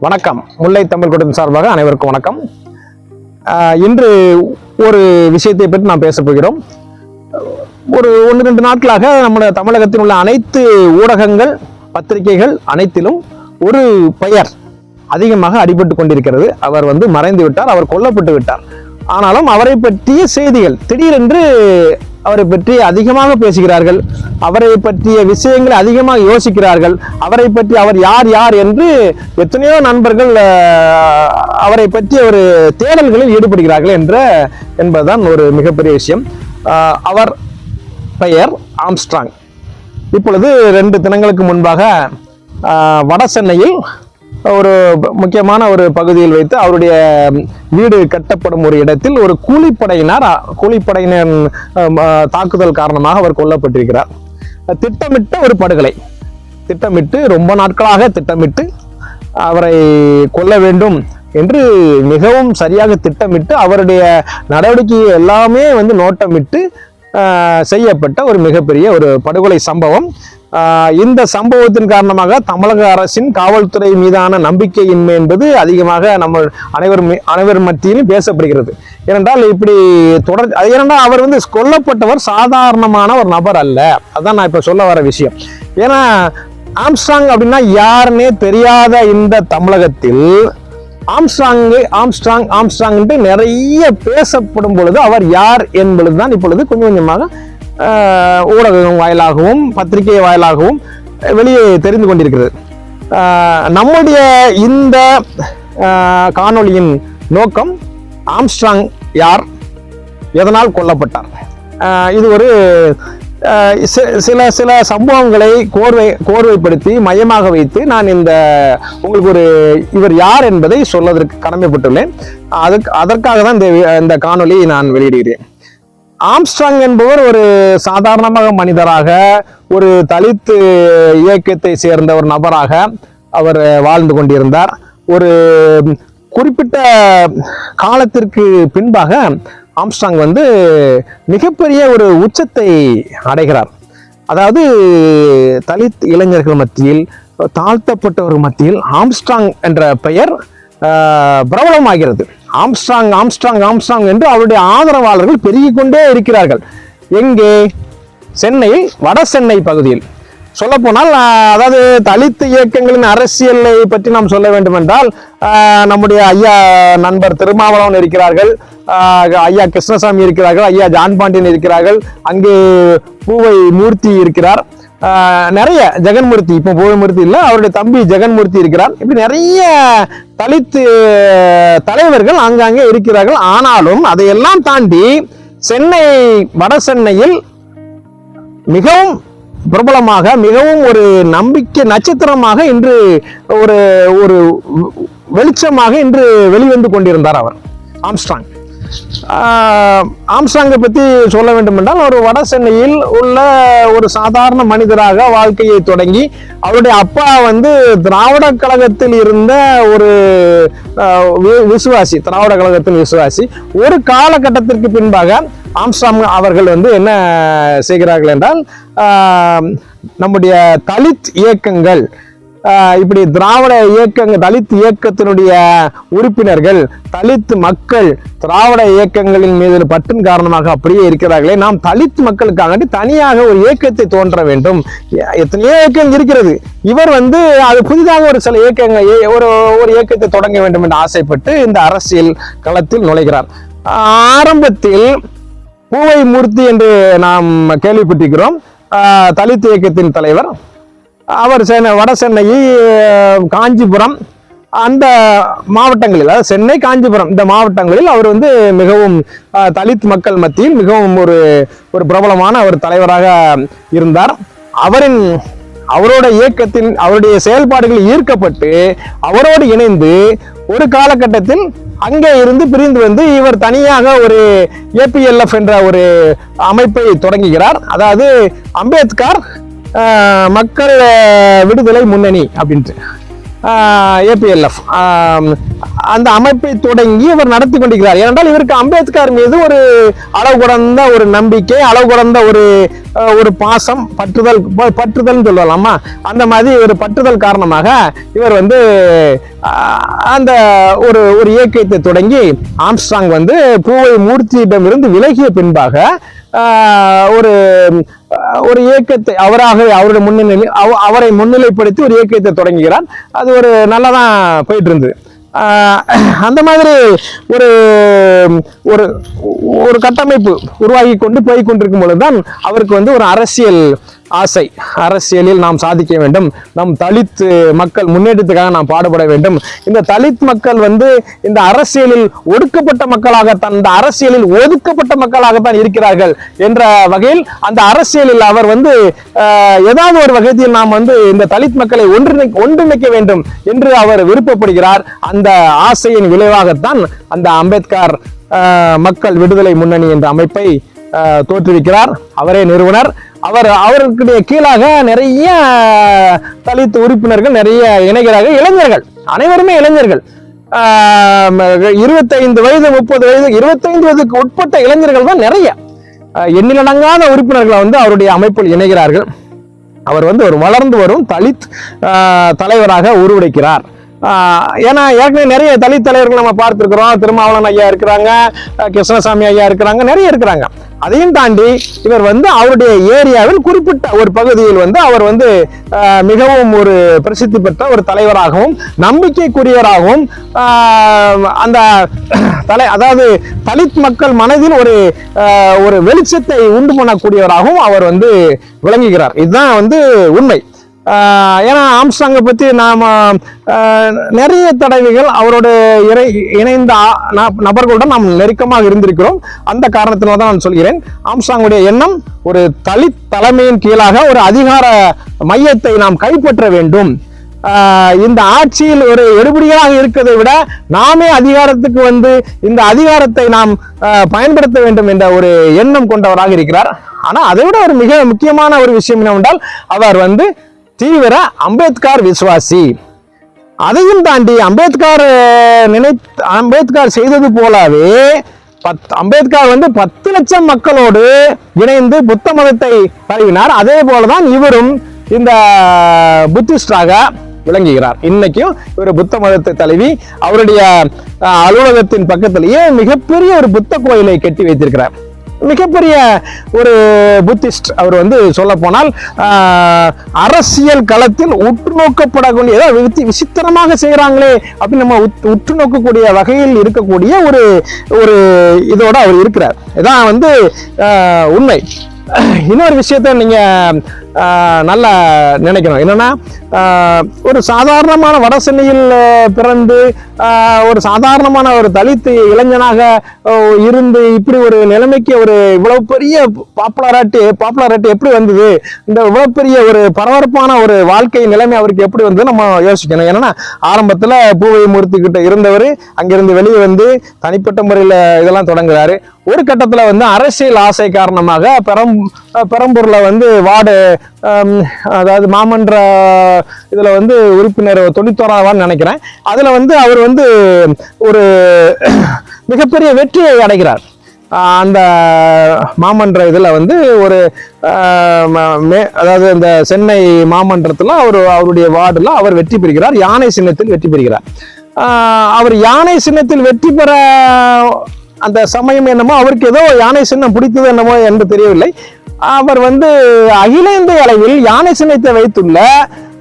வணக்கம். முல்லை தமிழ் கூட்டத்தின் சார்பாக அனைவருக்கும் வணக்கம். இன்று ஒரு விஷயத்தை பற்றி நாம் பேச போகிறோம். ஒரு 1-2 நாட்களாக நம்முடைய தமிழகத்தில் உள்ள அனைத்து ஊடகங்கள், பத்திரிகைகள் அனைத்திலும் ஒரு பெயர் அதிகமாக அடிபட்டு கொண்டிருக்கிறது. அவர் மறைந்து விட்டார், அவர் கொல்லப்பட்டு விட்டார். ஆனாலும் அவரை பற்றிய செய்திகள் திடீரென்று அவரை பற்றி அதிகமாக பேசுகிறார்கள், அவரை பற்றிய விஷயங்களை அதிகமாக யோசிக்கிறார்கள், அவரை பற்றி அவர் யார் யார் என்று எத்தனையோ நண்பர்கள் அவரை பற்றி ஒரு தேடல்களில் ஈடுபடுகிறார்கள் என்பதுதான் ஒரு மிகப்பெரிய விஷயம். அவர் பெயர் ஆம்ஸ்ட்ராங். இப்பொழுது 2 தினங்களுக்கு முன்பாக வட சென்னையில் ஒரு முக்கியமான ஒரு பகுதியில் வைத்து அவருடைய வீடு கட்டப்படும் ஒரு இடத்தில் ஒரு கூலிப்படையினர் தாக்குதல் காரணமாக அவர் கொல்லப்பட்டிருக்கிறார். திட்டமிட்ட ஒரு படுகொலை, ரொம்ப நாட்களாக திட்டமிட்டு அவரை கொல்ல வேண்டும் என்று மிகவும் சரியாக திட்டமிட்டு அவருடைய நடவடிக்கை எல்லாமே நோட்டமிட்டு செய்யப்பட்ட ஒரு மிகப்பெரிய ஒரு படுகொலை சம்பவம். இந்த சம்பவத்தின் காரணமாக தமிழக அரசின் காவல்துறை மீதான நம்பிக்கையின்மை என்பது அதிகமாக நம்ம அனைவர் மத்தியிலும் பேசப்படுகிறது. ஏனென்றால் இப்படி ஏனென்றால் அவர் கொல்லப்பட்டவர் சாதாரணமான ஒரு நபர் அல்ல. அதான் நான் இப்ப சொல்ல வர விஷயம். ஏன்னா ஆம்ஸ்ட்ராங் அப்படின்னா யாருன்னே தெரியாத இந்த தமிழகத்தில் ஆம்ஸ்ட்ராங் நிறைய பேசப்படும் பொழுது அவர் யார் என்பதுதான் இப்பொழுது கொஞ்சம் கொஞ்சமாக ஊடகம் வாயிலாகவும் பத்திரிகை வாயிலாகவும் வெளியே தெரிந்து கொண்டிருக்கிறது. நம்முடைய இந்த காணொளியின் நோக்கம் ஆம்ஸ்ட்ராங் யார், எதனால் கொல்லப்பட்டார், இது ஒரு சில சம்பவங்களை கோர்வைப்படுத்தி மையமாக வைத்து நான் உங்களுக்கு இவர் யார் என்பதை சொல்வதற்கு கடமைப்பட்டுள்ளேன். அதற்காக தான் இந்த காணொளி நான் வெளியிடுகிறேன். ஆம்ஸ்ட்ராங் என்பவர் ஒரு சாதாரணமாக மனிதராக, ஒரு தலித் இயக்கத்தை சேர்ந்த ஒரு நபராக அவர் வாழ்ந்து கொண்டிருந்தார். ஒரு குறிப்பிட்ட காலத்திற்கு பின்பாக ஆம்ஸ்ட்ராங் மிகப்பெரிய ஒரு உச்சத்தை அடைகிறார். அதாவது தலித் இளைஞர்கள் மத்தியில், தாழ்த்தப்பட்டவர் மத்தியில் ஆம்ஸ்ட்ராங் என்ற பெயர் பிரபலமாகிறது. ஆம்ஸ்ட்ராங் என்று அவருடைய ஆதரவாளர்கள் பெருகிக் கொண்டே இருக்கிறார்கள். எங்கே? சென்னையில், வட சென்னை பகுதியில். சொல்ல போனால், அதாவது தலித் இயக்கங்களின் அரசியலை பற்றி நாம் சொல்ல வேண்டும் என்றால் நம்முடைய ஐயா நண்பர் திருமாவளவன் இருக்கிறார்கள், ஐயா கிருஷ்ணசாமி இருக்கிறார்கள், ஐயா ஜான் பாண்டியன் இருக்கிறார்கள், அங்கே பூவை மூர்த்தி இருக்கிறார், நிறைய ஜெகன்மூர்த்தி, இப்போ பூவைமூர்த்தி இல்லை, அவருடைய தம்பி ஜெகன்மூர்த்தி இருக்கிறார். இப்படி நிறைய தலித் தலைவர்கள் அங்கங்கே இருக்கிறார்கள். ஆனாலும் அதையெல்லாம் தாண்டி சென்னை, வட சென்னையில் மிகவும் பிரபலமாக, மிகவும் ஒரு நம்பிக்கை நட்சத்திரமாக இன்று ஒரு வெளிச்சமாக இன்று வெளிவந்து கொண்டிருந்தார் அவர் ஆம்ஸ்ட்ராங். ஆம்ஸ்ட்ராங்கை பற்றி சொல்ல வேண்டும் என்றால், ஒரு வட சென்னையில் உள்ள ஒரு சாதாரண மனிதராக வாழ்க்கையை தொடங்கி, அவருடைய அப்பா திராவிட கழகத்தில் இருந்த ஒரு விசுவாசி, திராவிட கழகத்தின் விசுவாசி. ஒரு காலகட்டத்திற்கு பின்பாக ஆம்ஸ்ட்ராங் அவர்கள் என்ன செய்கிறார்கள் என்றால், நம்முடைய தலித் இயக்கங்கள், இப்படி திராவிட இயக்கங்கள், தலித் இயக்கத்தினுடைய உறுப்பினர்கள், தலித் மக்கள் திராவிட இயக்கங்களின் மீது பற்றின் காரணமாக அப்படியே இருக்கிறார்களே, நாம் தலித் மக்களுக்காக தனியாக ஒரு இயக்கத்தை தோன்ற வேண்டும். எத்தனையோ இயக்கம் இருக்கிறது. இவர் அது புதிதாக ஒரு சில இயக்கங்கள், ஒரு இயக்கத்தை தொடங்க வேண்டும் என்று ஆசைப்பட்டு இந்த அரசியல் களத்தில் நுழைகிறார். ஆரம்பத்தில் பூவை மூர்த்தி என்று நாம் கேள்விப்பட்டிருக்கிறோம், தலித் இயக்கத்தின் தலைவர். அவர் வட சென்னை, காஞ்சிபுரம் அந்த மாவட்டங்களில், அதாவது சென்னை, காஞ்சிபுரம் இந்த மாவட்டங்களில் அவர் மிகவும் தலித் மக்கள் மத்தியில் மிகவும் ஒரு பிரபலமான ஒரு தலைவராக இருந்தார். அவரோட இயக்கத்தின், அவருடைய செயல்பாடுகளில் ஈர்க்கப்பட்டு அவரோடு இணைந்து ஒரு காலகட்டத்தில் அங்கே இருந்து பிரிந்து இவர் தனியாக ஒரு APLF என்ற ஒரு அமைப்பை தொடங்குகிறார். அதாவது அம்பேத்கர் மக்கள் விடுதலை முன்னணி அப்படின்ட்டு. APLF அந்த அமைப்பை தொடங்கி இவர் நடத்தி கொண்டிருக்கிறார். ஏனென்றால் இவருக்கு அம்பேத்கர் மீது ஒரு அளவு கடந்த ஒரு நம்பிக்கை, அளவு கடந்த ஒரு பாசம், பற்றுதல் சொல்லலாமா, அந்த மாதிரி ஒரு பற்றுதல் காரணமாக இவர் வந்து அந்த ஒரு இயக்கத்தை தொடங்கி ஆம்ஸ்ட்ராங் வந்து பூவை மூர்த்தியிடமிருந்து விலகிய பின்பாக ஒரு இயக்கத்தை அவருடைய அவரை முன்னிலைப்படுத்தி ஒரு இயக்கத்தை தொடங்குகிறார். அது ஒரு நல்லதான் போயிட்டு இருந்தது. அந்த மாதிரி ஒரு ஒரு ஒரு கட்டமைப்பு உருவாகி கொண்டு போய் கொண்டிருக்கும் பொழுதுதான் அவருக்கு வந்து ஒரு அரசியல் ஆசை, அரசியலில் நாம் சாதிக்க வேண்டும், நம் தலித் மக்கள் முன்னேற்றத்துக்காக நாம் பாடுபட வேண்டும், இந்த தலித் மக்கள் வந்து இந்த அரசியலில் ஒடுக்கப்பட்ட மக்களாகத்தான், இந்த அரசியலில் ஒதுக்கப்பட்ட மக்களாகத்தான் இருக்கிறார்கள் என்ற வகையில் அந்த அரசியலில் அவர் வந்து ஏதாவது ஒரு வகையில் நாம் வந்து இந்த தலித் மக்களை ஒன்றிணைக்க வேண்டும் என்று அவர் விருப்பப்படுகிறார். அந்த ஆசையின் விளைவாகத்தான் அந்த அம்பேத்கர் மக்கள் விடுதலை முன்னணி என்ற அமைப்பை தோற்றுவிக்கிறார். அவரே நிறுவனர். அவருடைய கீழாக நிறைய தலித் உறுப்பினர்கள் நிறைய இணைகிறார்கள். இளைஞர்கள், அனைவருமே இளைஞர்கள், 25 வயது 30 வயது 25 வயதுக்கு உட்பட்ட இளைஞர்கள் தான் நிறைய எண்ணிலடங்காத உறுப்பினர்களை வந்து அவருடைய அமைப்பில் இணைகிறார்கள். அவர் வந்து ஒரு வளர்ந்து வரும் தலித் தலைவராக உருவெடுக்கிறார். ஏன்னா ஏற்கனவே நிறைய தலித் தலைவர்கள் நம்ம பார்த்துருக்கிறோம். திருமாவளவன் ஐயா இருக்கிறாங்க, கிருஷ்ணசாமி ஐயா இருக்கிறாங்க, நிறைய இருக்கிறாங்க. அதையும் தாண்டி இவர் வந்து அவருடைய ஏரியாவில் குறிப்பிட்ட ஒரு பகுதியில் வந்து அவர் வந்து மிகவும் ஒரு பிரசித்தி பெற்ற ஒரு தலைவராகவும் நம்பிக்கைக்குரியவராகவும் அந்த அதாவது தலித் மக்கள் மனதில் ஒரு வெளிச்சத்தை உண்டு பண்ணக்கூடியவராகவும் அவர் வந்து விளங்குகிறார். இதுதான் வந்து உண்மை. ஏன்னா ஆம்ஸ்ட்ராங்கை பற்றி நாம் நிறைய தடவைகள் அவரோட இணைந்த நபர்களுடன் நாம் நெருக்கமாக இருந்திருக்கிறோம். அந்த காரணத்தினால தான் நான் சொல்கிறேன், ஆம்ஸ்ட்ராங்குடைய எண்ணம் ஒரு தலித் தலைமையின் கீழாக ஒரு அதிகார மையத்தை நாம் கைப்பற்ற வேண்டும், இந்த ஆட்சியில் ஒரு எடுபடியாக இருக்கிறதை விட நாமே அதிகாரத்துக்கு வந்து இந்த அதிகாரத்தை நாம் பயன்படுத்த வேண்டும் என்ற ஒரு எண்ணம் கொண்டவராக இருக்கிறார். ஆனால் அதை விட ஒரு மிக முக்கியமான ஒரு விஷயம் என்னவென்றால் அவர் வந்து தீவிர அம்பேத்கர் விசுவாசி. அதையும் தாண்டி அம்பேத்கர் செய்தது போலவே அம்பேத்கர் வந்து 10 லட்சம் மக்களோடு இணைந்து புத்த மதத்தை பரவினார். அதே போலதான் இவரும் இந்த புத்திஸ்டாக விளங்குகிறார். இன்னைக்கும் இவர் புத்த மதத்தை தழுவி அவருடைய அலுவலகத்தின் பக்கத்திலேயே மிகப்பெரிய ஒரு புத்த கோயிலை கட்டி வைத்திருக்கிறார். மிகப்பெரிய ஒரு புத்திஸ்ட். அவர் வந்து சொல்ல போனால் அரசியல் களத்தில் உற்று நோக்கப்படக்கூடிய ஏதாவது விசித்திரமாக செய்கிறாங்களே அப்படின்னு நம்ம உற்று நோக்கக்கூடிய வகையில் இருக்கக்கூடிய ஒரு இதோட அவர் இருக்கிறார். இதான் வந்து உண்மை. இன்னொரு விஷயத்த நீங்க நல்லா நினைக்கணும். என்னன்னா ஒரு சாதாரணமான வட சென்னையில் பிறந்து ஒரு சாதாரணமான ஒரு தலித் இளைஞனாக இருந்து இப்படி ஒரு நிலைமைக்கு ஒரு இவ்வளவு பெரிய பாப்புலாரிட்டி எப்படி வந்தது, இந்த இவ்வளவு பெரிய ஒரு பரபரப்பான ஒரு வாழ்க்கை நிலைமை அவருக்கு எப்படி வந்தது நம்ம யோசிக்கணும். ஏன்னா ஆரம்பத்துல பூவை மூர்த்திக்கிட்ட இருந்தவர் அங்கிருந்து வெளியே வந்து தனிப்பட்ட முறையில் இதெல்லாம் தொடங்குறாரு. ஒரு கட்டத்துல வந்து அரசியல் ஆசை காரணமாக பெரம்பூர்ல வந்து வார்டு அதாவது மாமன்ற இதுல வந்து உறுப்பினர் 91ஆவான்னு நினைக்கிறேன். அதுல வந்து அவர் வந்து ஒரு மிகப்பெரிய வெற்றியை அடைகிறார். அந்த மாமன்ற இதுல வந்து ஒரு அதாவது இந்த சென்னை மாமன்றத்துல அவருடைய வார்டுல அவர் வெற்றி பெறுகிறார். யானை சின்னத்தில் வெற்றி பெறுகிறார். அவர் யானை சின்னத்தில் வெற்றி பெற அந்த சமயம் என்னமோ அவருக்கு ஏதோ யானை சின்னம் பிடித்தது என்னமோ என்று தெரியவில்லை. அவர் வந்து அகில இந்திய அளவில் யானை சின்னத்தை வைத்துள்ள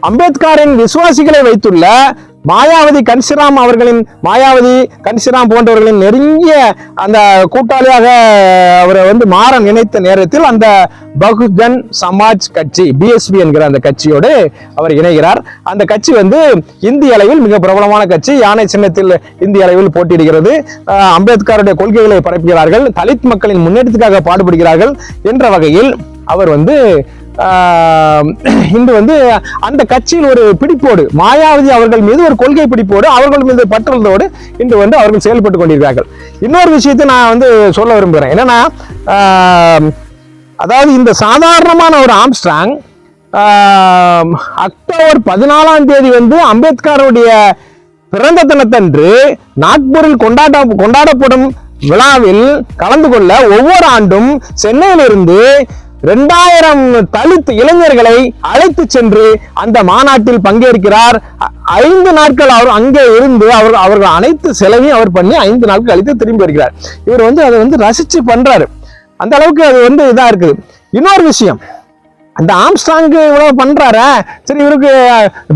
அம்பேத்கரின் விசுவாசிகளை வைத்துள்ள மாயாவதி கன்சிராம் போன்றவர்களின் நெருங்கிய அந்த கூட்டாளியாக அவரை வந்து மாற நினைத்த நேரத்தில் அந்த பகுஜன் சமாஜ் கட்சி BSP என்கிற அந்த கட்சியோடு அவர் இணைகிறார். அந்த கட்சி வந்து இந்திய அளவில் மிக பிரபலமான கட்சி. யானை சின்னத்தில் இந்திய அளவில் போட்டியிடுகிறது. அம்பேத்கருடைய கொள்கைகளை பரப்புகிறார்கள், தலித் மக்களின் முன்னேற்றத்துக்காக பாடுபடுகிறார்கள் என்ற வகையில் அவர் வந்து இன்று வந்து அந்த கட்சியில் ஒரு பிடிப்போடு மாயாவதி அவர்கள் மீது ஒரு கொள்கை பிடிப்போடு அவர்கள் மீது பற்றுதலோடு இன்று வந்து அவர்கள் செயல்பட்டு கொண்டிருக்கிறார்கள். இன்னொரு விஷயத்தை நான் வந்து சொல்ல விரும்புகிறேன். என்னன்னா அதாவது இந்த சாதாரணமான ஒரு ஆம்ஸ்ட்ராங் அக்டோபர் 14 வந்து அம்பேத்கருடைய பிறந்த தினத்தன்று நாக்பூரில் கொண்டாடப்படும் விழாவில் கலந்து கொள்ள ஒவ்வொரு ஆண்டும் சென்னையிலிருந்து 2000 தலித் இளைஞர்களை அழைத்து சென்று அந்த மாநாட்டில் பங்கேற்கிறார். 5 நாட்கள் அவர் அங்கே இருந்து அவர்கள் அனைத்து செலவையும் அவர் பண்ணி 5 நாட்கள் கழித்து திரும்பி வருகிறார். இவர் வந்து அதை ரசிச்சு பண்றாரு. அந்த அளவுக்கு அது இதா இருக்குது. இன்னொரு விஷயம், அந்த ஆம்ஸ்ட்ராங் இவ்வளவு பண்றாரு, சரி இவருக்கு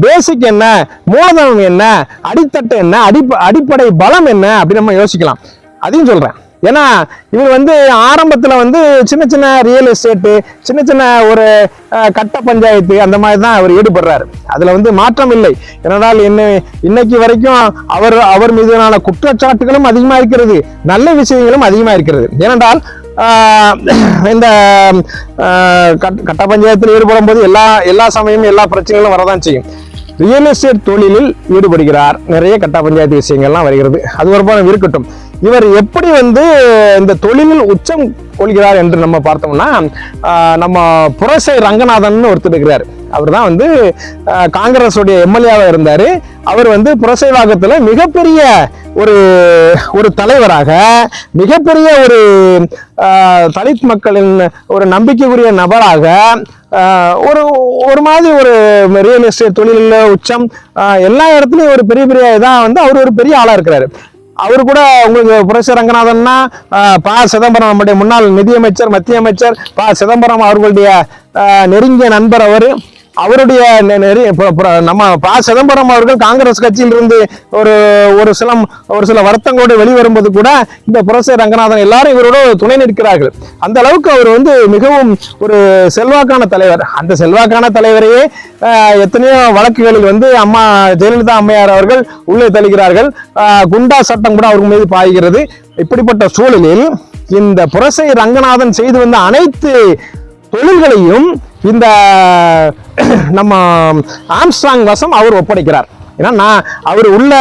பேசிக் என்ன, மூலதனம் என்ன, அடித்தட்டு என்ன, அடிப்படை பலம் என்ன அப்படி நம்ம யோசிக்கலாம். அதையும் சொல்றேன். ஏன்னா இவர் ஆரம்பத்துல சின்ன சின்ன ரியல் எஸ்டேட்டு, சின்ன சின்ன ஒரு கட்ட பஞ்சாயத்து அந்த மாதிரி தான் அவர் ஈடுபடுறாரு. அதுல மாற்றம் இல்லை. ஏனென்றால் இன்னைக்கு வரைக்கும் அவர் மீதான குற்றச்சாட்டுகளும் அதிகமா இருக்கிறது, நல்ல விஷயங்களும் அதிகமா இருக்கிறது. ஏனென்றால் இந்த கட்ட பஞ்சாயத்தில் ஈடுபடும் போது எல்லா சமயமும் எல்லா பிரச்சனைகளும் வரதான் செய்யும். ரியல் எஸ்டேட் தொழிலில் ஈடுபடுகிறார், நிறைய கட்ட பஞ்சாயத்து விஷயங்கள்லாம் வருகிறது. அது ஒரு பக்கம் இருக்கட்டும். இவர் எப்படி இந்த தொழிலில் உச்சம் கொள்கிறார் என்று நம்ம பார்த்தோம்னா, நம்ம புரசை ரங்கநாதன் ஒருத்தர் இருக்கிறார். அவர் தான் காங்கிரஸ் உடைய எம்எல்ஏவா இருந்தாரு. அவர் புரசைவாக்கத்துல மிகப்பெரிய ஒரு தலைவராக, மிகப்பெரிய ஒரு தலித் மக்களின் ஒரு நம்பிக்கைக்குரிய நபராக, ஒரு மாதிரி ஒரு ரியல் எஸ்டேட் தொழில உச்சம், எல்லா இடத்துலயும் ஒரு பெரிய பெரிய இதான் அவர் ஒரு பெரிய ஆளா இருக்கிறாரு. அவரு கூட உங்களுக்கு புரசை ரங்கநாதன்னா ப. சிதம்பரம், நம்முடைய முன்னாள் நிதியமைச்சர், மத்திய அமைச்சர் ப. சிதம்பரம் அவர்களுடைய நெருங்கிய நண்பர். அவருடைய நம்ம ப. சிதம்பரம் அவர்கள் காங்கிரஸ் கட்சியிலிருந்து ஒரு சில வருத்தங்களோடு வெளிவரும்போது கூட இந்த புரசை ரங்கநாதன் எல்லாரும் இவரோட துணை நிற்கிறார்கள். அந்த அளவுக்கு அவர் மிகவும் ஒரு செல்வாக்கான தலைவர். அந்த செல்வாக்கான தலைவரையே எத்தனையோ வழக்குகளில் அம்மா ஜெயலலிதா அம்மையார் அவர்கள் உள்ளே தள்ளுகிறார்கள். குண்டா சட்டம் கூட அவர் மீது பாய்கிறது. இப்படிப்பட்ட சூழலில் இந்த புரசை ரங்கநாதன் செய்து வந்த அனைத்து தொழில்களையும் இந்த நம்ம ஆம்ஸ்ட்ராங் வசம் அவர் ஒப்படைக்கிறார். ஏன்னா அவர் உள்ள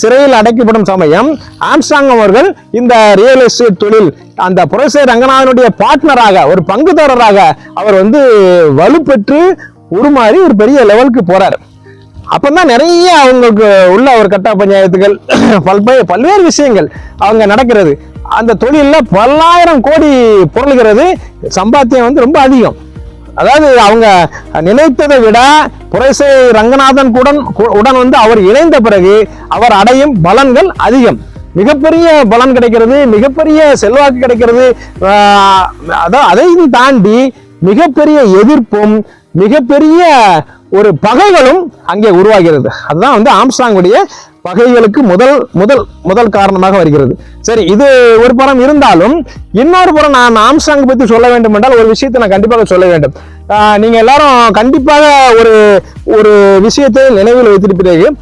சிறையில் அடைக்கப்படும் சமயம் ஆம்ஸ்ட்ராங் அவர்கள் இந்த ரியல் எஸ்டேட் தொழில் அந்த புரசை ரங்கநாதனுடைய பார்ட்னராக, ஒரு பங்குதாரராக அவர் வலுப்பெற்று உருமாறி ஒரு பெரிய லெவலுக்கு போறாரு. அப்பதான் நிறைய அவங்களுக்கு உள்ள ஒரு கட்ட பஞ்சாயத்துகள், பல்வேறு விஷயங்கள் அவங்க நடக்கிறது. அந்த தொழில பல்லாயிரம் கோடி பொருள்கிறது. சம்பாத்தியம் ரொம்ப அதிகம். அதாவது அவங்க நினைத்ததை விட புரசை ரங்கநாதன் உடன் அவர் இணைந்த பிறகு அவர் அடையும் பலன்கள் அதிகம். மிகப்பெரிய பலன் கிடைக்கிறது, மிகப்பெரிய செல்வாக்கு கிடைக்கிறது. அதையும் தாண்டி மிகப்பெரிய எதிர்ப்பும் மிகப்பெரிய ஒரு பகைகளும் அங்கே உருவாகிறது. அதுதான் ஆம்ஸ்ட்ராங்குடைய பகைகளுக்கு முதல் காரணமாக வருகிறது. சரி, இது ஒரு புறம் இருந்தாலும் இன்னொரு புறம் நான் ஆம்ஸ்ட்ராங் பத்தி சொல்ல வேண்டும் என்றால் ஒரு விஷயத்தை நான் கண்டிப்பாக சொல்ல வேண்டும். நீங்க எல்லாரும் கண்டிப்பாக ஒரு விஷயத்தை நினைவில் வைத்திருப்பீர்கள்.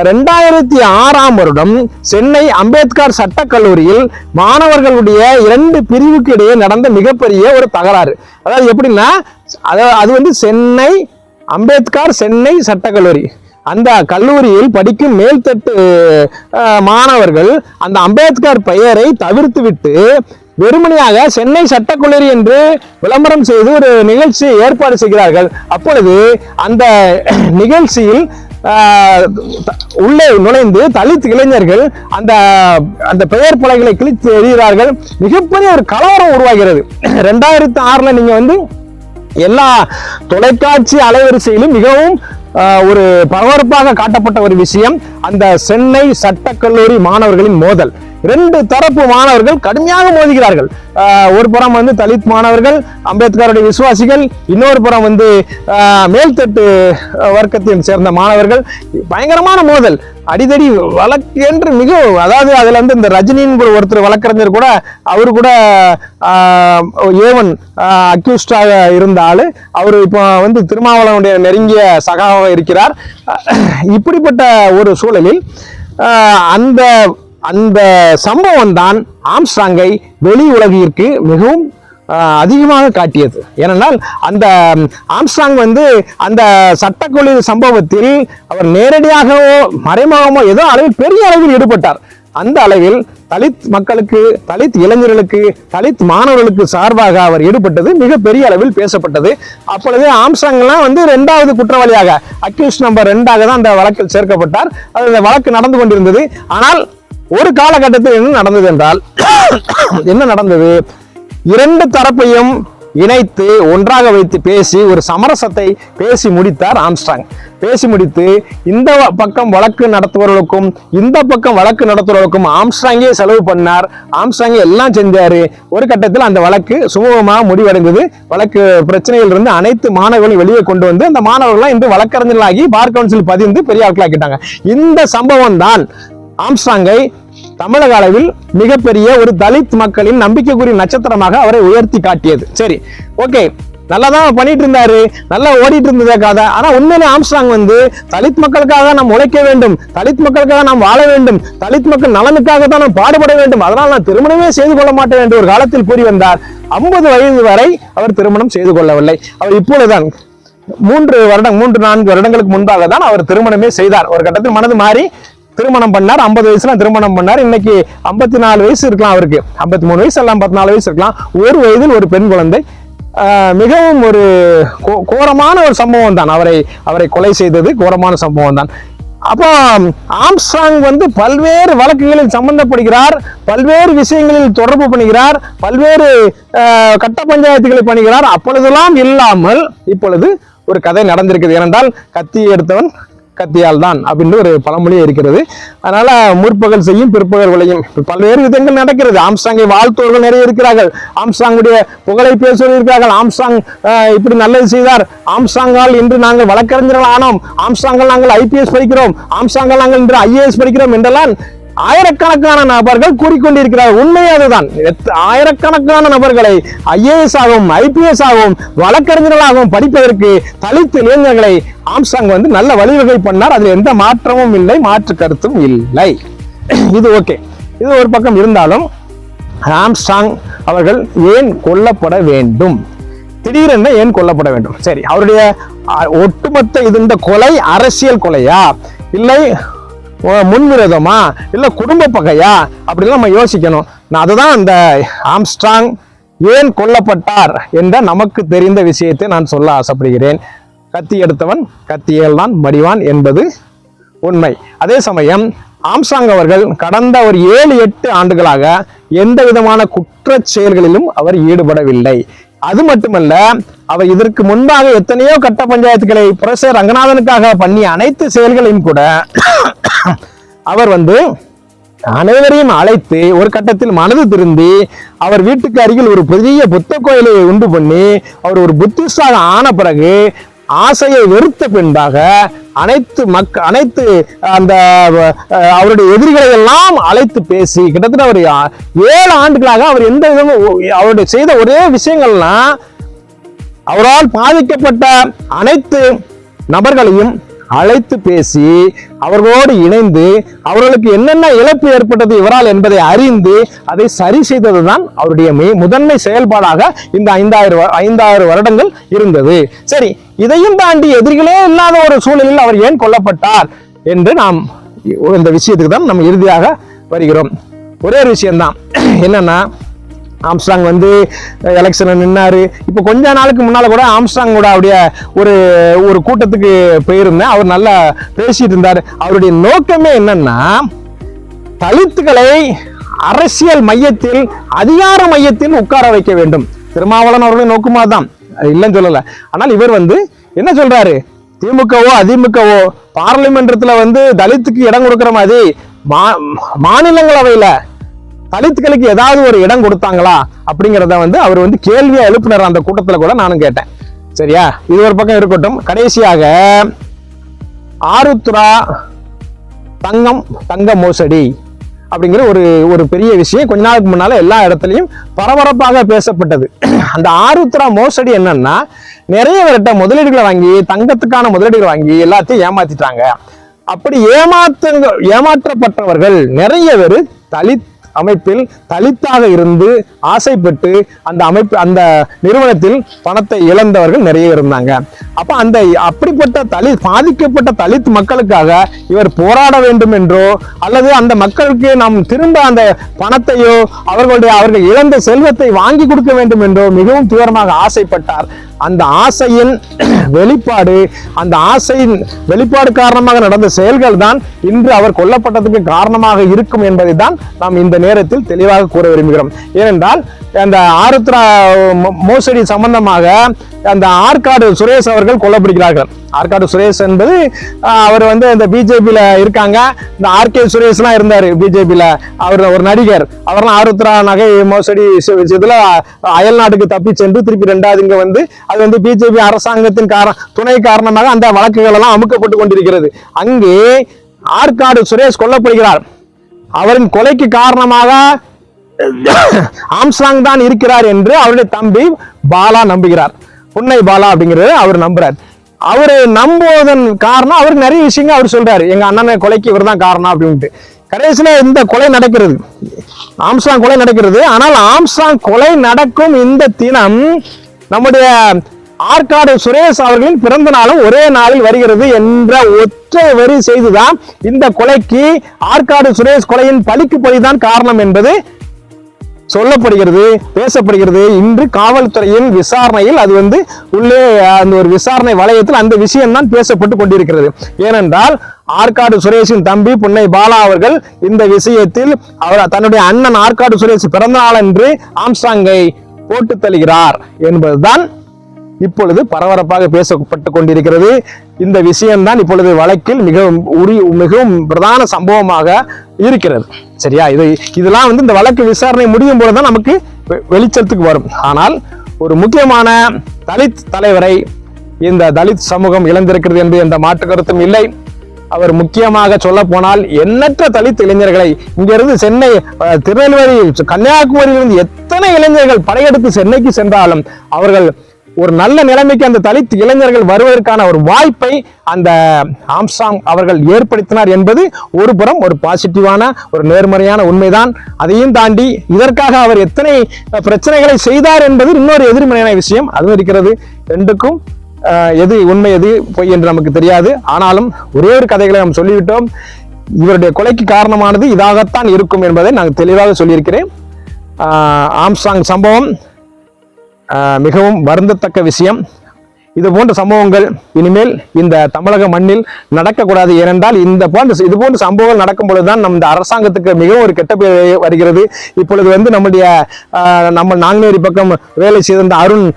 2006ஆம் வருடம் சென்னை அம்பேத்கர் சட்டக்கல்லூரியில் மாணவர்களுடைய 2 பிரிவுக்கு இடையே நடந்த மிகப்பெரிய ஒரு தகராறு. அதாவது எப்படின்னா, அது சென்னை அம்பேத்கர் சென்னை சட்டக்கல்லூரி, அந்த கல்லூரியில் படிக்கும் மேல்தட்டு மாணவர்கள் அந்த அம்பேத்கர் பெயரை தவிர்த்து விட்டு வெறுமனையாக சென்னை சட்டக்கல்லூரி என்று விளம்பரம் செய்து ஒரு நிகழ்ச்சியை ஏற்பாடு செய்கிறார்கள். அப்பொழுது அந்த நிகழ்ச்சியில் உள்ளே நுழைந்து தலித் இளைஞர்கள் அந்த பெயர் பலகைகளை கிழித்து எறிகிறார்கள். மிகப்பெரிய ஒரு கலவரம் உருவாகிறது. 2006 நீங்க எல்லா தொலைக்காட்சி அலைவரிசையிலும் மிகவும் ஒரு பரபரப்பாக காட்டப்பட்ட ஒரு விஷயம் அந்த சென்னை சட்டக்கல்லூரி மாணவர்களின் மோதல். 2 தரப்பு மாணவர்கள் கடுமையாக மோதுகிறார்கள். ஒரு புறம் தலித் மாணவர்கள், அம்பேத்கருடைய விசுவாசிகள், இன்னொரு புறம் மேல்தட்டு வர்க்கத்தை சேர்ந்த மாணவர்கள். பயங்கரமான மோதல், அடிதடி வழக்கு என்று மிகவும், அதாவது அதுல இந்த ரஜினின்னு ஒருத்தர் வழக்கறிஞர் கூட, அவரு கூட ஏவன் அக்யூஸ்டாக இருந்த ஆளு, அவரு இப்போ திருமாவளவனுடைய நெருங்கிய சகாவாக இருக்கிறார். இப்படிப்பட்ட ஒரு சூழலில் அந்த சம்பவம் தான் ஆம்ஸ்ட்ராங்கை வெளி உலகிற்கு மிகவும் அதிகமாக காட்டியது. ஏனென்றால் அந்த ஆம்ஸ்ட்ராங் அந்த சட்டக்கல்லூரி சம்பவத்தில் அவர் நேரடியாகவோ மறைமுகமோ ஏதோ அளவில் பெரிய அளவில் ஈடுபட்டார். அந்த அளவில் தலித் மக்களுக்கு, தலித் இளைஞர்களுக்கு, தலித் மாணவர்களுக்கு சார்பாக அவர் ஈடுபட்டது மிகப்பெரிய அளவில் பேசப்பட்டது. அப்பொழுது ஆம்ஸ்ட்ராங்லாம் வந்து 2வது குற்றவாளியாக, அக்யூஸ் நம்பர் 2ஆக தான் அந்த வழக்கில் சேர்க்கப்பட்டார். அது அந்த வழக்கு நடந்து கொண்டிருந்தது. ஆனால் ஒரு காலகட்டத்தில் என்ன நடந்தது என்றால், என்ன நடந்தது, 2 தரப்பையும் இணைத்து ஒன்றாக வைத்து பேசி ஒரு சமரசத்தை பேசி முடித்தார் ஆம்ஸ்ட்ராங். பேசி முடித்து இந்த பக்கம் வழக்கு நடத்துபவர்களுக்கும் இந்த பக்கம் வழக்கு நடத்துபவர்களுக்கும் ஆம்ஸ்ட்ராங்கே செலவு பண்ணார். ஆம்ஸ்ட்ராங்கே எல்லாம் செஞ்சாரு. ஒரு கட்டத்தில் அந்த வழக்கு சுமூகமாக முடிவடைந்தது. வழக்கு பிரச்சனையில் இருந்து அனைத்து மாணவர்களையும் வெளியே கொண்டு வந்து அந்த மாணவர்கள்லாம் இன்று வழக்கறிஞர்களாகி பார் கவுன்சில் பதிந்து பெரிய ஆட்களாக்கிட்டாங்க. இந்த சம்பவம் தான் ஆம்ஸ்ட்ராங்கை தமிழக அளவில் மிகப்பெரிய ஒரு தலித் மக்களின் நம்பிக்கைக்குரிய நட்சத்திரமாக அவரை உயர்த்தி காட்டியது. சரி, ஓகே, நல்லா தான் பண்ணிட்டு இருந்தாரு, நல்லா ஓடிட்டு இருந்ததே கதை. ஆனா உண்மையிலே ஆம்ஸ்ட்ராங் வந்து தலித் மக்களுக்காக நாம் உழைக்க வேண்டும், தலித் மக்களுக்காக நாம் வாழ வேண்டும், தலித் மக்கள் நலனுக்காக தான் நாம் பாடுபட வேண்டும், அதனால் நான் திருமணமே செய்து கொள்ள மாட்டேன் என்று ஒரு காலத்தில் கூறி வந்தார். 50 வயது வரை அவர் திருமணம் செய்து கொள்ளவில்லை. அவர் இப்பொழுதுதான் 3-4 வருடங்களுக்கு முன்பாக தான் அவர் திருமணமே செய்தார். ஒரு கட்டத்தில் மனது மாறி திருமணம் பண்ணார். 50 வயசுல திருமணம் பண்ணார். இன்னைக்கு 54 வயசு இருக்கலாம், அவருக்கு 53 வயசு எல்லாம் 54 வயசு இருக்கலாம். ஒரு வயதில் ஒரு பெண் குழந்தை. மிகவும் ஒரு கோரமான ஒரு சம்பவம் தான். அவரை கொலை செய்தது கோரமான சம்பவம் தான். அப்போ ஆம்ஸ்ட்ராங் வந்து பல்வேறு வழக்குகளில் சம்பந்தப்படுகிறார், பல்வேறு விஷயங்களில் தொடர்பு பண்ணுகிறார், பல்வேறு கட்ட பஞ்சாயத்துகளை பண்ணுகிறார். அப்பொழுதெல்லாம் இல்லாமல் இப்பொழுது ஒரு கதை நடந்திருக்கிறது. ஏனென்றால் கத்தி எடுத்தவன் கத்தியால் தான் அப்படின்னு ஒரு பழமொழியே இருக்கிறது. அதனால முற்பகல் செய்யும் பிற்பகல் விளையும், பல்வேறு விதங்கள் நடக்கிறது. ஆம்ஸ்ட்ராங்கை வாழ்த்தவர்கள் நிறைய இருக்கிறார்கள், ஆம்ஸ்ட்ராங்குடைய புகழை பேசுவர்கள் இருக்கிறார்கள். ஆம்ஸ்ட்ராங் இப்படி நல்லது செய்தார், ஆம்ஸ்ட்ராங்கால் இன்று நாங்கள் வழக்கறிஞர்கள் ஆனோம், ஆம்ஸ்ட்ராங்கால் நாங்கள் IPS படிக்கிறோம், ஆம்ஸ்ட்ராங்கால் நாங்கள் இன்று IAS படிக்கிறோம் என்றெல்லாம் ஆயிரக்கணக்கான நபர்கள் கூறிக்கொண்டிருக்கிறார்கள். உண்மை அதுதான். ஆயிரக்கணக்கான நபர்களை IAS ஆகவும் IPS ஆகவும் வழக்கறிஞர்களாகவும் படிப்பதற்கு தலித் இளைஞர்களை ஆம்ஸ்ட்ராங் வந்து நல்ல வழிவகை பண்ணார். அதில் எந்த மாற்றமும் இல்லை, மாற்று கருத்தும் இல்லை. இது ஓகே. இது ஒரு பக்கம் இருந்தாலும் ஆம்ஸ்ட்ராங் அவர்கள் ஏன் கொல்லப்பட வேண்டும், திடீரென ஏன் கொல்லப்பட வேண்டும்? சரி, அவருடைய ஒட்டுமொத்த இந்த கொலை அரசியல் கொலையா, இல்லை முன்விரோதமா, இல்ல குடும்ப பகையா, அப்படின்னு நம்ம யோசிக்கணும். அதுதான் இந்த ஆம்ஸ்ட்ராங் ஏன் கொல்லப்பட்டார் என்ற நமக்கு தெரிந்த விஷயத்தை நான் சொல்ல ஆசைப்படுகிறேன். கத்தி எடுத்தவன் கத்தியால் தான் மடிவான் என்பது உண்மை. அதே சமயம் ஆம்ஸ்ட்ராங் அவர்கள் கடந்த ஒரு 7-8 ஆண்டுகளாக எந்த விதமான குற்றச் செயல்களிலும் அவர் ஈடுபடவில்லை. அது மட்டுமல்ல, அவர் இதற்கு முன்பாக எத்தனையோ கட்ட பஞ்சாயத்துக்களை புரொஃபசர் ரங்கநாதனுக்காக பண்ணிய அனைத்து செயல்களையும் கூட அவர் வந்து அனைவரையும் அழைத்து ஒரு கட்டத்தில் மனது திருந்தி அவர் வீட்டுக்கு அருகில் ஒரு பெரிய புத்த கோயிலை உண்டு பண்ணி அவர் ஒரு புத்திஸ்டாக ஆன பிறகு ஆசையை வெறுத்த பின்பாக அனைத்து அந்த அவருடைய எதிரிகளை எல்லாம் அழைத்து பேசி கிட்டத்தட்ட அவர் 7 ஆண்டுகளாக அவர் எந்த விதமும் அவருடைய செய்த ஒரே விஷயங்கள்லாம் அவரால் பாதிக்கப்பட்ட அனைத்து நபர்களையும் அழைத்து பேசி அவர்களோடு இணைந்து அவர்களுக்கு என்னென்ன இழப்பு ஏற்பட்டது இவரால் என்பதை அறிந்து அதை சரி செய்ததுதான் அவருடைய முதன்மை செயல்பாடாக இந்த 5,000 வருடங்கள் இருந்தது. சரி, இதையும் தாண்டி எதிரிகளே இல்லாத ஒரு சூழலில் அவர் ஏன் கொல்லப்பட்டார் என்று நாம் இந்த விஷயத்துக்கு தான் நம்ம இறுதியாக வருகிறோம். ஒரே ஒரு விஷயம்தான், என்னன்னா ஆம்ஸ்ட்ராங் வந்து எலெக்ஷன்ல நின்னாரு. இப்போ கொஞ்ச நாளுக்கு முன்னால கூட ஆம்ஸ்ட்ராங் கூட அவருடைய ஒரு கூட்டத்துக்கு போயிருந்தேன். அவர் நல்லா பேசிட்டு இருந்தார். அவருடைய நோக்கமே என்னன்னா, தலித்துகளை அரசியல் மையத்தில், அதிகார மையத்தில் உட்கார வைக்க வேண்டும். திருமாவளவன் அவருடைய நோக்கமா தான், இல்லைன்னு சொல்லல. ஆனால் இவர் வந்து என்ன சொல்றாரு, திமுகவோ அதிமுகவோ பார்லிமெண்ட்ல வந்து தலித்துக்கு இடம் கொடுக்கிற மாதிரி மாநிலங்களவையில தலித்துகளுக்கு ஏதாவது ஒரு இடம் கொடுத்தாங்களா அப்படிங்கிறத வந்து அவர் வந்து கேள்வியா எழுப்பினார். அந்த கூட்டத்துல கூட நானும் கேட்டேன். சரியா, இது ஒரு பக்கம் இருக்கட்டும். கடைசியாக ஆருத்ரா தங்க மோசடி அப்படிங்கிற ஒரு பெரிய விஷயம் கொஞ்ச நாளுக்கு முன்னால எல்லா இடத்துலையும் பரபரப்பாக பேசப்பட்டது. அந்த ஆருத்ரா மோசடி என்னன்னா, நிறைய பேர்கிட்ட முதலீடுகளை வாங்கி, தங்கத்துக்கான முதலீடுகளை வாங்கி எல்லாத்தையும் ஏமாத்திட்டாங்க. அப்படி ஏமாற்றப்பட்டவர்கள் நிறைய பேர் தலித் அமைப்பில் தலித்தாக இருந்து ஆசைப்பட்டு அந்த நிறுவனத்தில் பணத்தை இழந்தவர்கள் நிறைய இருந்தாங்க. அப்ப அப்படிப்பட்ட பாதிக்கப்பட்ட தலித் மக்களுக்காக இவர் போராட வேண்டும் என்றோ அல்லது அந்த மக்களுக்கு நாம் திரும்ப அந்த பணத்தையோ அவர்கள் இழந்த செல்வத்தை வாங்கி கொடுக்க வேண்டும் என்றோ மிகவும் தீவிரமாக ஆசைப்பட்டார். அந்த ஆசையின் வெளிப்பாடு காரணமாக நடந்த செயல்கள் தான் இன்று அவர் கொல்லப்பட்டதுக்கு காரணமாக இருக்கும் என்பதை தான் நாம் இந்த நேரத்தில் தெளிவாக கூற விரும்புகிறோம். ஏனென்றால் அந்த ஆருத்ரா மோசடி சம்பந்தமாக அந்த ஆற்காடு சுரேஷ் அவர்கள் கொல்லப்படுகிறார்கள். ஆற்காடு சுரேஷ் என்பது அவர் இந்த பிஜேபியில இருக்காங்க. இந்த ஆர்கே சுரேஷ்லாம் இருந்தாரு பிஜேபியில, அவர் ஒரு நடிகர். அவர்லாம் ஆருத்ரா நகை மோசடி விஷயத்துல அயல் நாட்டுக்கு தப்பி சென்று திருப்பி ரெண்டாவது இங்க அது பிஜேபி அரசாங்கத்தின் துணை காரணமாக அந்த வழக்குகள் எல்லாம் அமுக்கப்பட்டு கொண்டிருக்கிறது. அங்கே ஆற்காடு சுரேஷ் கொல்லப்படுகிறார். அவரின் கொலைக்கு காரணமாக ஆம்ஸ்ட்ராங் தான் இருக்கிறார் என்று அவருடைய தம்பி பாலா நம்புகிறார். புன்னை பாலா அப்படிங்கிறது அவர் நம்புறார். அவரு நம்புவதன் காரணம் அவருக்கு நிறைய விஷயங்கள் அவர் சொல்றாரு. எங்க அண்ணனை கொலைக்கு இவர் தான் காரணம் அப்படின்ட்டு. கடைசியில இந்த கொலை நடக்கிறது, ஆம்ஸ்ட்ராங் கொலை நடக்கிறது. ஆனால் ஆம்ஸ்ட்ராங் கொலை நடக்கும் இந்த தினம் நம்முடைய ஆற்காடு சுரேஷ் அவர்களின் பிறந்த நாளும் ஒரே நாளில் வருகிறது என்ற ஒற்றை வரி செய்துதான் இந்த கொலைக்கு, ஆற்காடு சுரேஷ் கொலையின் பழிக்கு பழிதான் காரணம் என்பது சொல்லப்படுகிறது, பேசப்படுகிறது. இன்று காவல்துறையின் விசாரணையில் அது உள்ளே அந்த ஒரு விசாரணை வளையத்தில் அந்த விஷயம் தான் பேசப்பட்டு கொண்டிருக்கிறது. ஏனென்றால் ஆற்காடு சுரேஷின் தம்பி புன்னை பாலா அவர்கள் இந்த விஷயத்தில் தன்னுடைய அண்ணன் ஆற்காடு சுரேஷ் பிறந்த நாள் என்று ஆம்ஸ்ட்ராங்கை போட்டு தள்ளுகிறார் என்பதுதான் இப்பொழுது பரபரப்பாக பேசப்பட்டு கொண்டிருக்கிறது. இந்த விஷயம்தான் இப்பொழுது வழக்கில் மிகவும் பிரதான சம்பவமாக இருக்கிறது. சரியா? இதெல்லாம் இந்த வழக்கு விசாரணை முடியும் போதுதான் நமக்கு வெளிச்சத்துக்கு வரும். ஆனால் ஒரு முக்கியமான தலித் தலைவரை இந்த தலித் சமூகம் இழந்திருக்கிறது என்று எந்த மாற்று கருத்தும் இல்லை. அவர் முக்கியமாக சொல்ல போனால் எண்ணற்ற தலித் இளைஞர்களை இங்கிருந்து சென்னை, திருநெல்வேலி, கன்னியாகுமரியிலிருந்து எத்தனை இளைஞர்கள் படையெடுத்து சென்னைக்கு சென்றாலும் அவர்கள் ஒரு நல்ல நிலைமைக்கு அந்த தலித் இளைஞர்கள் வருவதற்கான ஒரு வாய்ப்பை அந்த ஆம்ஸ்ட்ராங் அவர்கள் ஏற்படுத்தினார் என்பது ஒரு புறம் ஒரு பாசிட்டிவான ஒரு நேர்மறையான உண்மைதான். அதையும் தாண்டி இதற்காக அவர் எத்தனை பிரச்சனைகளை செய்தார் என்பது இன்னொரு எதிர்மறையான விஷயம் அதுவும் இருக்கிறது. ரெண்டுக்கும் எது உண்மை எது பொய் என்று நமக்கு தெரியாது. ஆனாலும் ஒரே ஒரு கதைகளை நாம் சொல்லிவிட்டோம். இவருடைய கொலைக்கு காரணமானது இதாகத்தான் இருக்கும் என்பதை நான் தெளிவாக சொல்லியிருக்கிறேன். ஆம்ஸ்ட்ராங் சம்பவம் மிகவும் வருந்தத்தக்க விஷயம். இது போன்ற சம்பவங்கள் இனிமேல் இந்த தமிழக மண்ணில் நடக்கக்கூடாது. ஏனென்றால் இது போன்ற சம்பவங்கள் நடக்கும் பொழுதுதான் நம்ம அரசாங்கத்துக்கு மிகவும் ஒரு கெட்ட பேர் வருகிறது. இப்பொழுது நம்ம நாங்குநேரி பக்கம் வேலை செய்திருந்த அருண்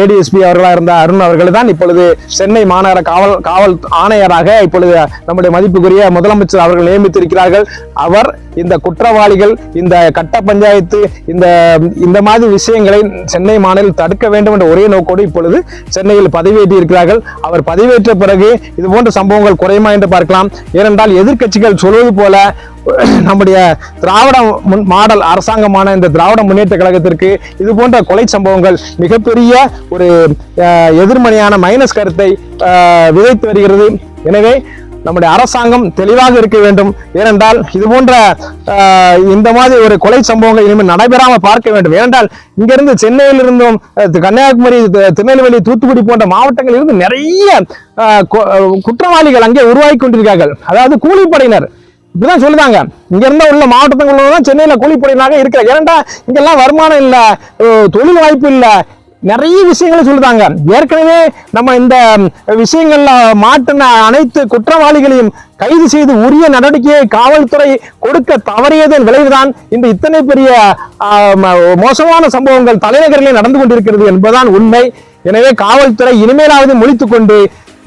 ADSP அவர்களாக இருந்த அருண் அவர்கள் தான் இப்பொழுது சென்னை மாநகர காவல் ஆணையராக இப்பொழுது நம்முடைய மதிப்புக்குரிய முதலமைச்சர் அவர்கள் நியமித்திருக்கிறார்கள். அவர் இந்த குற்றவாளிகள், இந்த கட்ட பஞ்சாயத்து, இந்த மாதிரி விஷயங்களை சென்னை மாநிலம் தடுக்க வேண்டும் என்ற ஒரே நோக்கோடு இப்பொழுது சென்னையில் பதவியேற்றி இருக்கிறார்கள். அவர் பதவியேற்ற பிறகு இது போன்ற சம்பவங்கள் குறையுமா என்று பார்க்கலாம். ஏனென்றால் எதிர்க்கட்சிகள் சொல்வது போல நம்முடைய திராவிட மாடல் அரசாங்கமான இந்த திராவிட முன்னேற்ற கழகத்திற்கு இது போன்ற கொலை சம்பவங்கள் மிகப்பெரிய ஒரு எதிர்மறையான மைனஸ் கருத்தை விதைத்து வருகிறது. எனவே நம்முடைய அரசாங்கம் தெளிவாக இருக்க வேண்டும். ஏனென்றால் இது போன்ற இந்த மாதிரி ஒரு கொலை சம்பவங்கள் இனிமேல் நடைபெறாமல் பார்க்க வேண்டும். ஏனென்றால் இங்கிருந்து சென்னையில் இருந்தும் கன்னியாகுமரி, திருநெல்வேலி, தூத்துக்குடி போன்ற மாவட்டங்களில் இருந்து நிறைய குற்றவாளிகள் அங்கே உருவாகி கொண்டிருக்கிறார்கள். அதாவது கூலிப்படையினர் இப்படிதான் சொல்லுதாங்க. இங்க இருந்தா உள்ள மாவட்டத்தில் சென்னையில கூலிப்படையினராக இருக்கிறார். ஏனென்றா இங்கெல்லாம் வருமானம் இல்ல, தொழில் வாய்ப்பு இல்ல, நிறைய விஷயங்களை சொல்லுதாங்க. ஏற்கனவே நம்ம இந்த விஷயங்கள்ல மாட்டின அனைத்து குற்றவாளிகளையும் கைது செய்து உரிய நடவடிக்கையை காவல்துறை கொடுக்க தவறியதன் விளைவுதான் இந்த இத்தனை பெரிய மோசமான சம்பவங்கள் தலைநகரிலே நடந்து கொண்டிருக்கிறது என்பதுதான் உண்மை. எனவே காவல்துறை இனிமேலாவது முழித்துக் கொண்டு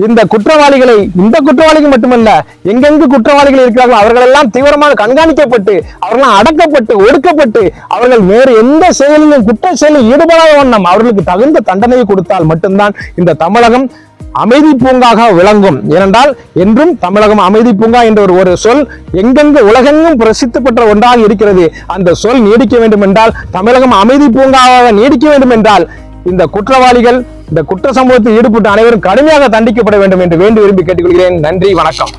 இந்த குற்றவாளிகள் மட்டுமல்ல, எங்கெங்கு குற்றவாளிகள் இருக்கிறார்களோ அவர்கள் எல்லாம் தீவிரமாக கண்காணிக்கப்பட்டு அவர்கள் அடக்கப்பட்டு ஒடுக்கப்பட்டு அவர்கள் வேறு எந்த செயலிலும் குற்ற செயலில் ஈடுபடாத வண்ணம் அவர்களுக்கு தகுந்த தண்டனையை கொடுத்தால் மட்டும்தான் இந்த தமிழகம் அமைதி பூங்காக விளங்கும். ஏனென்றால் என்றும் தமிழகம் அமைதி பூங்கா என்ற ஒரு சொல் எங்கெங்கு உலகெங்கும் பிரசித்தி பெற்ற ஒன்றாக இருக்கிறது. அந்த சொல் நீடிக்க வேண்டும் என்றால், தமிழகம் அமைதி பூங்காவாக நீடிக்க வேண்டும் என்றால் இந்த குற்றவாளிகள், இந்த குற்ற சம்பவத்தில் ஈடுபட்ட அனைவரும் கடுமையாக தண்டிக்கப்பட வேண்டும் என்று வேண்டி விரும்பி கேட்டுக்கொள்கிறேன். நன்றி, வணக்கம்.